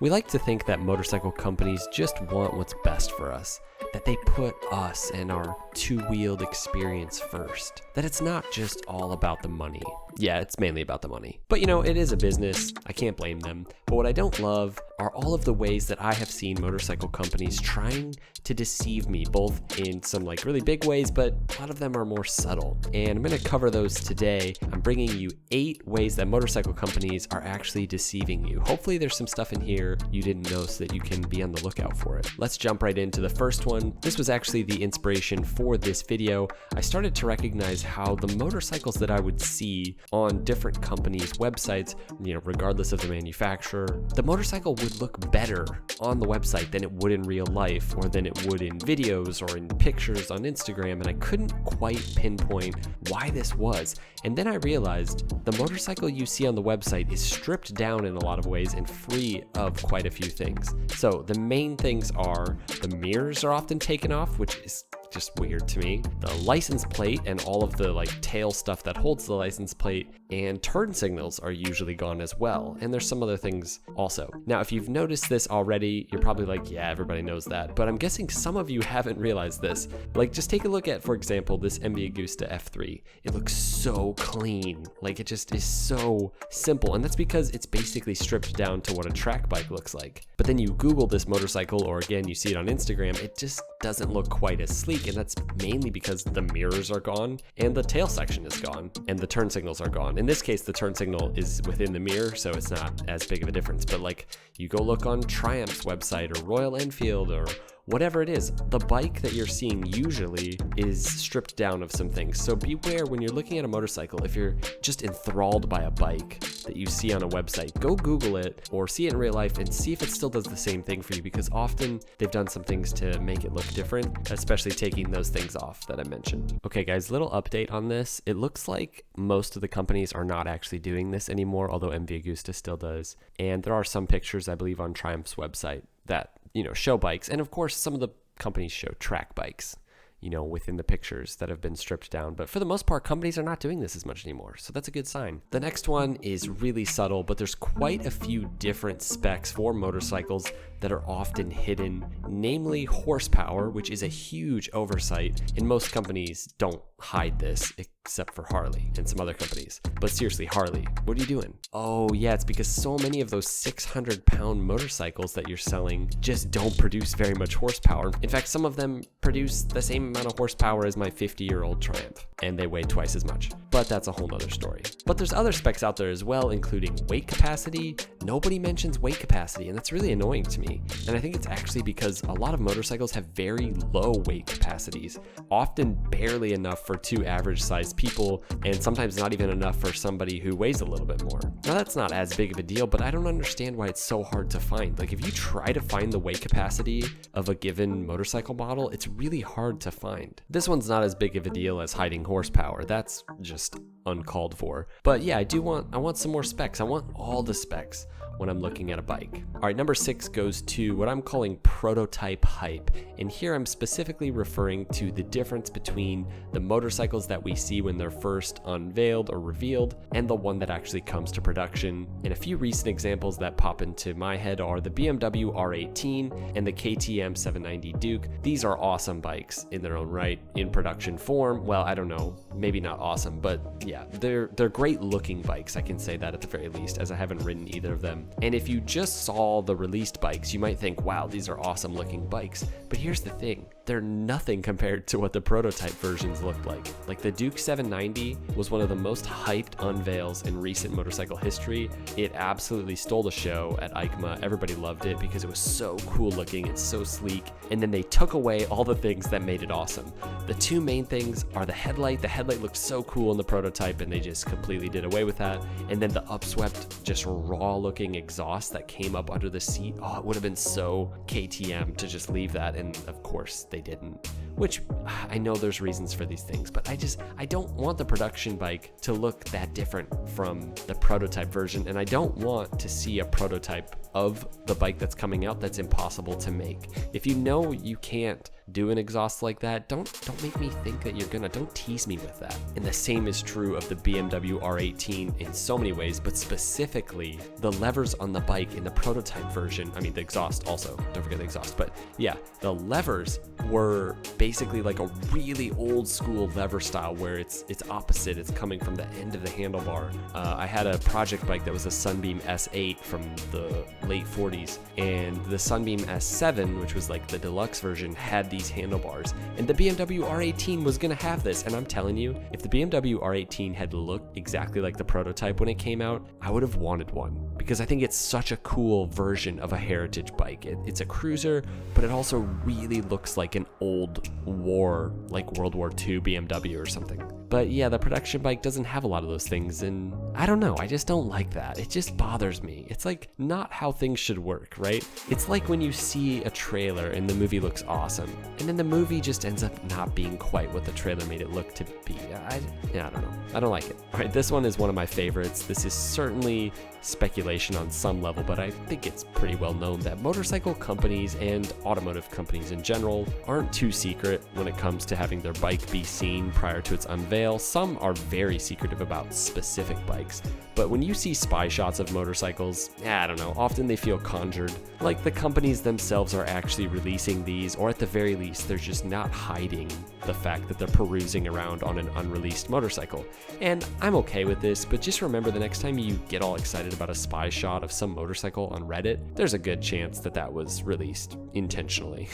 We like to think that motorcycle companies just want what's best for us, that they put us and our two-wheeled experience first, that it's not just all about the money. Yeah, it's mainly about the money. But it is a business. I can't blame them. But what I don't love are all of the ways that I have seen motorcycle companies trying to deceive me, both in some really big ways, but a lot of them are more subtle. And I'm going to cover those today. I'm bringing you 8 ways that motorcycle companies are actually deceiving you. Hopefully there's some stuff in here you didn't know so that you can be on the lookout for it. Let's jump right into the first one. This was actually the inspiration for this video. I started to recognize how the motorcycles that I would see on different companies' websites, regardless of the manufacturer, the motorcycle would look better on the website than it would in real life, or than it would in videos or in pictures on Instagram, and I couldn't quite pinpoint why this was. And then I realized the motorcycle you see on the website is stripped down in a lot of ways and free of quite a few things. So the main things are the mirrors are often taken off, which is just weird to me. The license plate and all of the tail stuff that holds the license plate and turn signals are usually gone as well. And there's some other things also. Now, if you've noticed this already, you're probably like, yeah, everybody knows that. But I'm guessing some of you haven't realized this. Just take a look at, for example, this MV Agusta F3. It looks so clean. It just is so simple. And that's because it's basically stripped down to what a track bike looks like. But then you Google this motorcycle, or again, you see it on Instagram, it just doesn't look quite as sleek. And that's mainly because the mirrors are gone and the tail section is gone and the turn signals are gone. In this case, the turn signal is within the mirror, so it's not as big of a difference. But you go look on Triumph's website or Royal Enfield or whatever it is, the bike that you're seeing usually is stripped down of some things. So beware when you're looking at a motorcycle. If you're just enthralled by a bike that you see on a website, go Google it or see it in real life and see if it still does the same thing for you, because often they've done some things to make it look different, especially taking those things off that I mentioned. Okay guys, little update on this. It looks like most of the companies are not actually doing this anymore, although MV Agusta still does. And there are some pictures, I believe, on Triumph's website that show bikes. And of course, some of the companies show track bikes, within the pictures that have been stripped down. But for the most part, companies are not doing this as much anymore. So that's a good sign. The next one is really subtle, but there's quite a few different specs for motorcycles that are often hidden, namely horsepower, which is a huge oversight. And most companies don't hide this, except for Harley and some other companies. But seriously, Harley, what are you doing? Oh yeah, it's because so many of those 600-pound motorcycles that you're selling just don't produce very much horsepower. In fact, some of them produce the same amount of horsepower as my 50-year-old Triumph, and they weigh twice as much. But that's a whole nother story. But there's other specs out there as well, including weight capacity. Nobody mentions weight capacity, and that's really annoying to me. And I think it's actually because a lot of motorcycles have very low weight capacities, often barely enough for 2 average-sized people, and sometimes not even enough for somebody who weighs a little bit more. Now that's not as big of a deal, but I don't understand why it's so hard to find. If you try to find the weight capacity of a given motorcycle model, it's really hard to find. This one's not as big of a deal as hiding horsepower. That's just uncalled for. But yeah, I want some more specs. I want all the specs when I'm looking at a bike. All right, number 6 goes to what I'm calling prototype hype. And here I'm specifically referring to the difference between the motorcycles that we see when they're first unveiled or revealed and the one that actually comes to production. And a few recent examples that pop into my head are the BMW R18 and the KTM 790 Duke. These are awesome bikes in their own right, in production form. Well, I don't know, maybe not awesome, but yeah, they're great looking bikes. I can say that at the very least, as I haven't ridden either of them. And if you just saw the released bikes, you might think, wow, these are awesome looking bikes. But here's the thing, they're nothing compared to what the prototype versions looked like. The Duke 790 was one of the most hyped unveils in recent motorcycle history. It absolutely stole the show at EICMA. Everybody loved it because it was so cool looking, it's so sleek. And then they took away all the things that made it awesome. The 2 main things are the headlight. The headlight looked so cool in the prototype and they just completely did away with that. And then the upswept, just raw looking exhaust that came up under the seat. Oh, it would have been so KTM to just leave that. And of course they didn't, which I know there's reasons for these things, but I don't want the production bike to look that different from the prototype version. And I don't want to see a prototype of the bike that's coming out that's impossible to make. If you know you can't do an exhaust like that, don't make me think that you're gonna. Don't tease me with that. And the same is true of the BMW R18 in so many ways, but specifically the levers on the bike in the prototype version. I mean, the exhaust also, don't forget the exhaust, but yeah, the levers were basically like a really old school lever style where it's opposite. It's coming from the end of the handlebar. I had a project bike that was a Sunbeam S8 from the late 40s, and the Sunbeam S7, which was like the deluxe version, had these handlebars, and the BMW R18 was gonna have this. And I'm telling you, if the BMW R18 had looked exactly like the prototype when it came out, I would have wanted one, because I think it's such a cool version of a heritage bike. It's a cruiser, but it also really looks like an old war, like World War II BMW or something. But yeah, the production bike doesn't have a lot of those things, and I don't know, I just don't like that. It just bothers me. It's like not how things should work, right? It's like when you see a trailer and the movie looks awesome, and then the movie just ends up not being quite what the trailer made it look to be. I don't know. I don't like it. All right, this one is one of my favorites. This is certainly speculation on some level, but I think it's pretty well known that motorcycle companies and automotive companies in general aren't too secret when it comes to having their bike be seen prior to its unveil. Some are very secretive about specific bikes, but when you see spy shots of motorcycles, I don't know, often they feel conjured, like the companies themselves are actually releasing these, or at the very least, they're just not hiding the fact that they're perusing around on an unreleased motorcycle. And I'm okay with this, but just remember, the next time you get all excited about a spy shot of some motorcycle on Reddit, there's a good chance that that was released intentionally.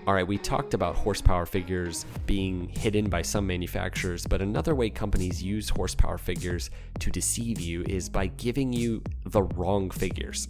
All right, we talked about horsepower figures being hidden by some manufacturers, but another way companies use horsepower figures to deceive you is by giving you the wrong figures.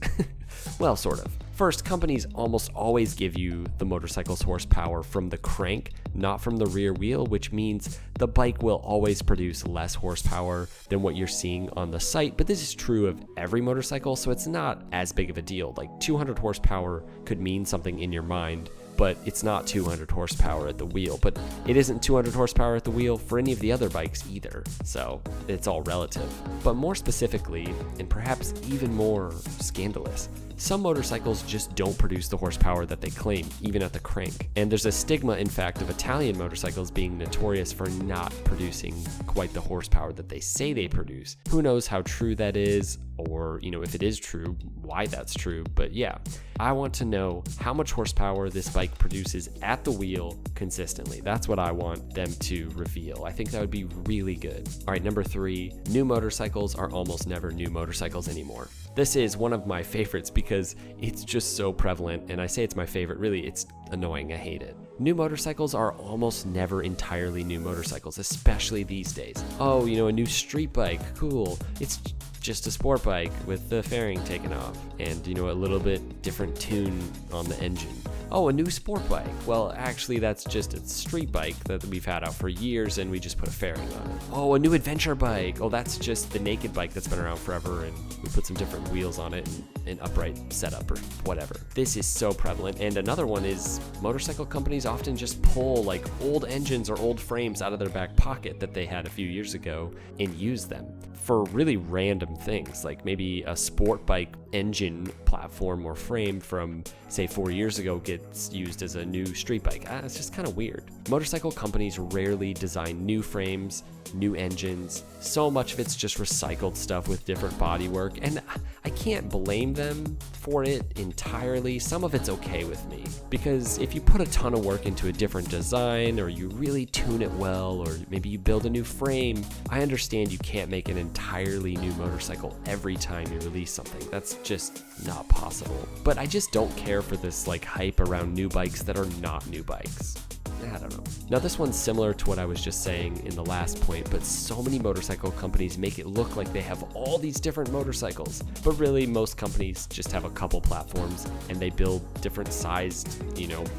Well, sort of. First, companies almost always give you the motorcycle's horsepower from the crank, not from the rear wheel, which means the bike will always produce less horsepower than what you're seeing on the site. But this is true of every motorcycle, so it's not as big of a deal. Like 200 horsepower could mean something in your mind, but it's not 200 horsepower at the wheel. But it isn't 200 horsepower at the wheel for any of the other bikes either, so it's all relative. But more specifically, and perhaps even more scandalous, some motorcycles just don't produce the horsepower that they claim, even at the crank. And there's a stigma, in fact, of Italian motorcycles being notorious for not producing quite the horsepower that they say they produce. Who knows how true that is, or, if it is true, why that's true. But yeah, I want to know how much horsepower this bike produces at the wheel consistently. That's what I want them to reveal. I think that would be really good. All right, number 3, new motorcycles are almost never new motorcycles anymore. This is one of my favorites because it's just so prevalent, and I say it's my favorite, really, it's annoying, I hate it. New motorcycles are almost never entirely new motorcycles, especially these days. Oh, a new street bike, cool. It's just a sport bike with the fairing taken off and, a little bit different tune on the engine. Oh, a new sport bike. Well, actually, that's just a street bike that we've had out for years and we just put a fairing on it. Oh, a new adventure bike. Oh, that's just the naked bike that's been around forever and we put some different wheels on it and an upright setup or whatever. This is so prevalent. And another one is motorcycle companies often just pull like old engines or old frames out of their back pocket that they had a few years ago and use them for really random things, like maybe a sport bike engine platform or frame from, say, 4 years ago gets used as a new street bike. It's just kind of weird. Motorcycle companies rarely design new frames, new engines. So much of it's just recycled stuff with different bodywork, and I can't blame them for it entirely. Some of it's okay with me, because if you put a ton of work into a different design, or you really tune it well, or maybe you build a new frame, I understand you can't make an entirely new motorcycle every time you release something. That's just not possible. But I just don't care for this like hype around new bikes that are not new bikes. I don't know. Now this one's similar to what I was just saying in the last point, but so many motorcycle companies make it look like they have all these different motorcycles. But really, most companies just have a couple platforms and they build different sized,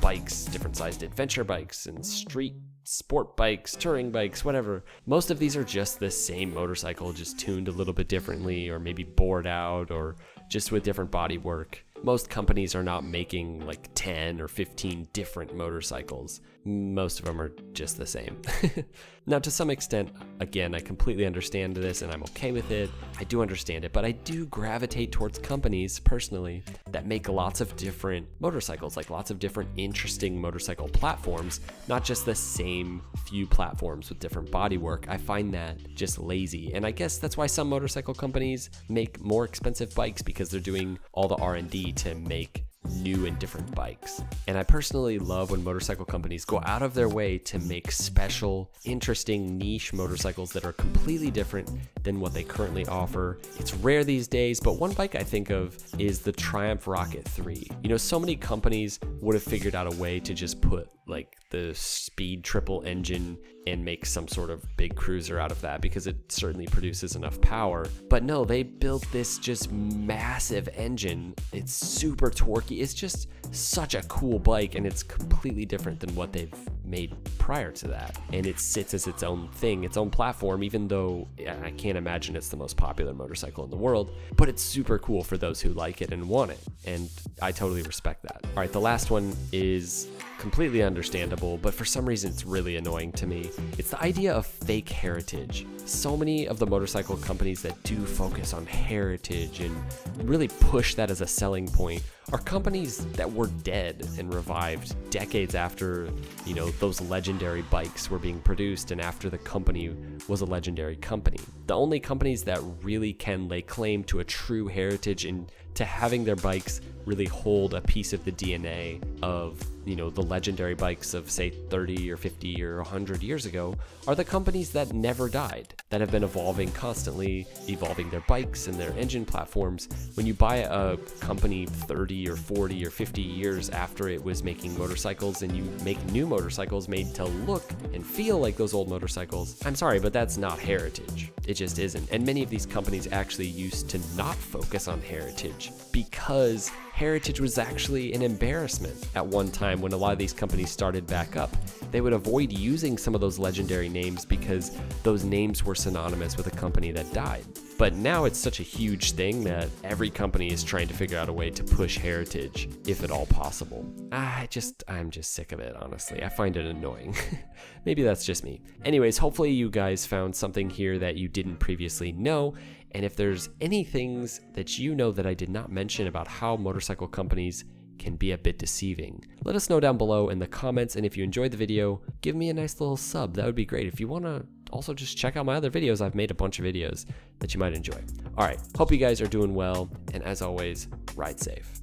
bikes, different sized adventure bikes and street sport bikes, touring bikes, whatever. Most of these are just the same motorcycle, just tuned a little bit differently, or maybe bored out, or just with different body work. Most companies are not making like 10 or 15 different motorcycles. Most of them are just the same. Now, to some extent, again, I completely understand this and I'm okay with it. I do understand it, but I do gravitate towards companies personally that make lots of different motorcycles, like lots of different interesting motorcycle platforms, not just the same few platforms with different bodywork. I find that just lazy. And I guess that's why some motorcycle companies make more expensive bikes, because they're doing all the R&D to make new and different bikes. And I personally love when motorcycle companies go out of their way to make special, interesting, niche motorcycles that are completely different than what they currently offer. It's rare these days, but one bike I think of is the Triumph Rocket 3. You know, so many companies would have figured out a way to just put like the speed triple engine and make some sort of big cruiser out of that, because it certainly produces enough power. But no, they built this just massive engine. It's super torquey. It's just such a cool bike, and it's completely different than what they've made prior to that. And it sits as its own thing, its own platform, even though I can't imagine it's the most popular motorcycle in the world, but it's super cool for those who like it and want it. And I totally respect that. All right, the last one is completely understandable, but for some reason it's really annoying to me. It's the idea of fake heritage. So many of the motorcycle companies that do focus on heritage and really push that as a selling point are companies that were dead and revived decades after, you know, those legendary bikes were being produced and after the company was a legendary company. The only companies that really can lay claim to a true heritage and to having their bikes really hold a piece of the DNA of, you know, the legendary bikes of say 30 or 50 or 100 years ago are the companies that never died, that have been constantly evolving their bikes and their engine platforms. When you buy a company 30 or 40 or 50 years after it was making motorcycles and you make new motorcycles made to look and feel like those old motorcycles, I'm sorry, but that's not heritage. It just isn't. And many of these companies actually used to not focus on heritage because heritage was actually an embarrassment at one time. When a lot of these companies started back up, they would avoid using some of those legendary names because those names were synonymous with a company that died. But now it's such a huge thing that every company is trying to figure out a way to push heritage, if at all possible. I'm just sick of it, honestly. I find it annoying. Maybe that's just me. Anyways, hopefully you guys found something here that you didn't previously know. And if there's any things that you know that I did not mention about how motorcycle companies can be a bit deceiving, let us know down below in the comments. And if you enjoyed the video, give me a nice little sub. That would be great. If you want to also just check out my other videos, I've made a bunch of videos that you might enjoy. All right, hope you guys are doing well. And as always, ride safe.